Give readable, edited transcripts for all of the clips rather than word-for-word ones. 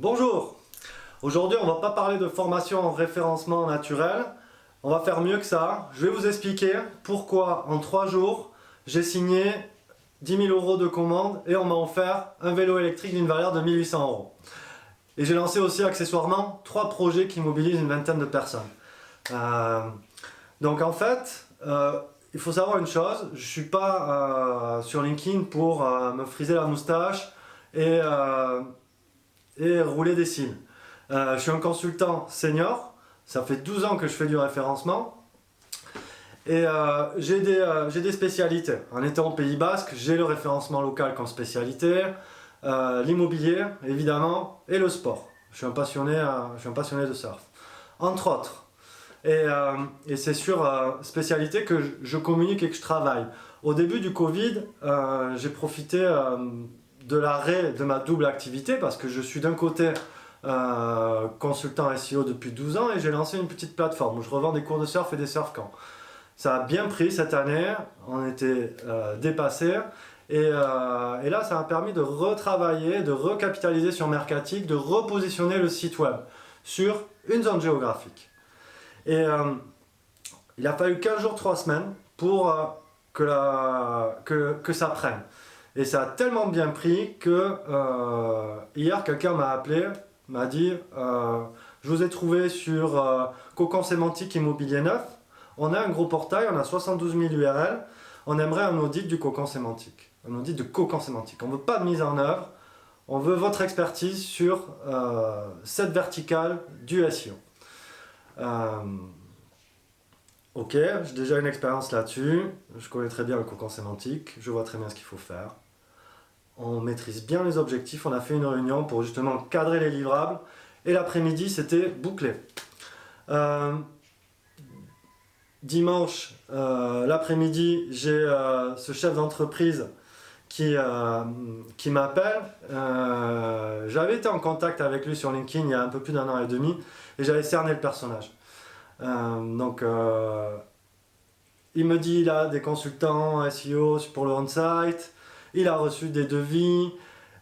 Bonjour! Aujourd'hui, on va pas parler de formation en référencement naturel. On va faire mieux que ça. Je vais vous expliquer pourquoi en 3 jours, j'ai signé 10 000 € de commande et on m'a offert un vélo électrique d'une valeur de 1 800 €. Et j'ai lancé aussi accessoirement 3 projets qui mobilisent une vingtaine de personnes. Donc en fait, il faut savoir une chose, je ne suis pas sur LinkedIn pour me friser la moustache et rouler des cils. Je suis un consultant senior, ça fait 12 ans que je fais du référencement et j'ai des spécialités. En étant au Pays Basque, j'ai le référencement local comme spécialité, l'immobilier évidemment et le sport. Je suis un passionné de surf, entre autres. Et c'est sur spécialité que je communique et que je travaille. Au début du Covid, j'ai profité de l'arrêt de ma double activité parce que je suis d'un côté consultant SEO depuis 12 ans et j'ai lancé une petite plateforme où je revends des cours de surf et des surf camps. Ça a bien pris cette année, on était dépassé et là ça m'a permis de retravailler, de recapitaliser sur Mercatic, de repositionner le site web sur une zone géographique. Et il a fallu 15 jours, 3 semaines pour que ça prenne. Et ça a tellement bien pris que hier quelqu'un m'a appelé, m'a dit je vous ai trouvé sur Cocon Sémantique Immobilier Neuf. On a un gros portail, on a 72 000 URL. On aimerait un audit du Cocon Sémantique. Un audit de Cocon Sémantique. On ne veut pas de mise en œuvre. On veut votre expertise sur cette verticale du SEO. Ok, j'ai déjà une expérience là-dessus. Je connais très bien le Cocon Sémantique. Je vois très bien ce qu'il faut faire. On maîtrise bien les objectifs. On a fait une réunion pour justement cadrer les livrables. Et l'après-midi, c'était bouclé. Dimanche, l'après-midi, j'ai ce chef d'entreprise qui m'appelle. J'avais été en contact avec lui sur LinkedIn il y a un peu plus d'1 an et demi et j'avais cerné le personnage. Il me dit il a des consultants SEO pour le on-site, il a reçu des devis,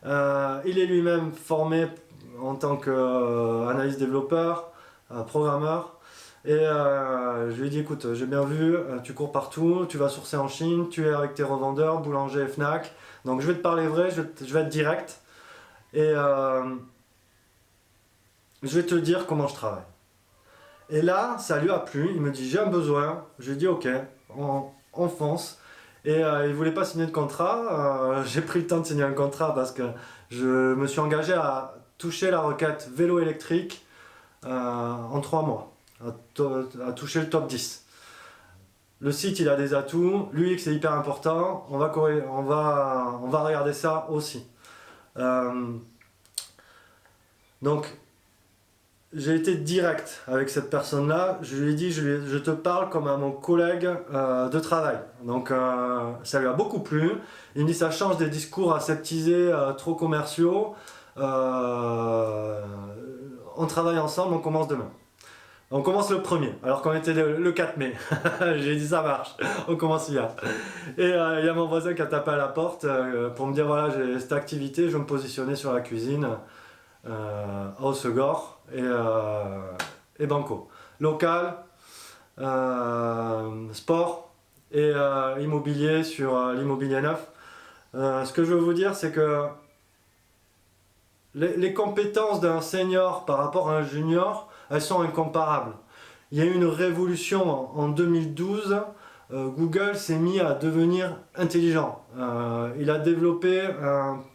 il est lui-même formé en tant qu'analyste développeur, programmeur. Et je lui ai dit écoute, j'ai bien vu, tu cours partout, tu vas sourcer en Chine, tu es avec tes revendeurs, boulanger et Fnac, donc je vais te parler vrai, je vais être direct et je vais te dire comment je travaille. Et là, ça lui a plu, il me dit j'ai un besoin, je lui ai dit ok, on fonce. Et il ne voulait pas signer de contrat, j'ai pris le temps de signer un contrat parce que je me suis engagé à toucher la requête vélo électrique en 3 mois. À toucher le top 10. Le site il a des atouts, l'UX c'est hyper important, on va regarder ça aussi. Donc j'ai été direct avec cette personne là, je lui ai dit je te parle comme à mon collègue de travail. Donc ça lui a beaucoup plu, il me dit ça change des discours aseptisés trop commerciaux, on travaille ensemble, on commence demain. On commence le 1er, alors qu'on était le 4 mai. J'ai dit ça marche, on commence hier. Et il y a mon voisin qui a tapé à la porte pour me dire voilà j'ai cette activité, je vais me positionner sur la cuisine à Hossegor et banco. Local, sport et immobilier sur l'immobilier neuf. Ce que je veux vous dire c'est que les compétences d'un senior par rapport à un junior, elles sont incomparables. Il y a eu une révolution en 2012, Google s'est mis à devenir intelligent. Il a développé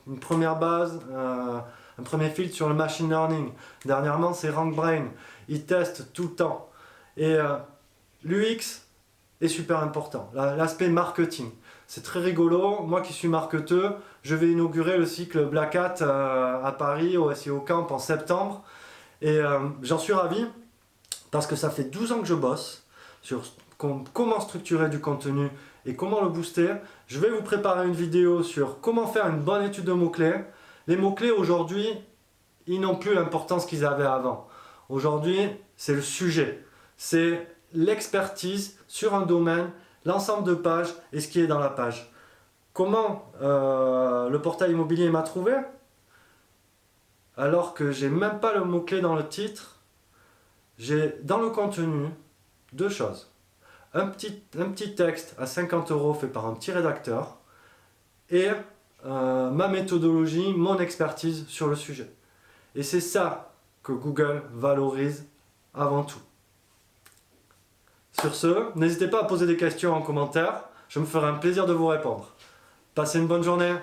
une première base, un premier filtre sur le machine learning. Dernièrement, c'est RankBrain. Il teste tout le temps. Et l'UX est super important, l'aspect marketing. C'est très rigolo, moi qui suis marketeur, je vais inaugurer le cycle Black Hat à Paris au SEO Camp en septembre. Et j'en suis ravi parce que ça fait 12 ans que je bosse sur comment structurer du contenu et comment le booster. Je vais vous préparer une vidéo sur comment faire une bonne étude de mots-clés. Les mots-clés aujourd'hui, ils n'ont plus l'importance qu'ils avaient avant. Aujourd'hui, c'est le sujet, c'est l'expertise sur un domaine, l'ensemble de pages et ce qui est dans la page. Comment le portail immobilier m'a trouvé? alors que j'ai même pas le mot-clé dans le titre. J'ai dans le contenu deux choses. Un petit texte à 50 € fait par un petit rédacteur et ma méthodologie, mon expertise sur le sujet. Et c'est ça que Google valorise avant tout. Sur ce, n'hésitez pas à poser des questions en commentaire, je me ferai un plaisir de vous répondre. Passez une bonne journée.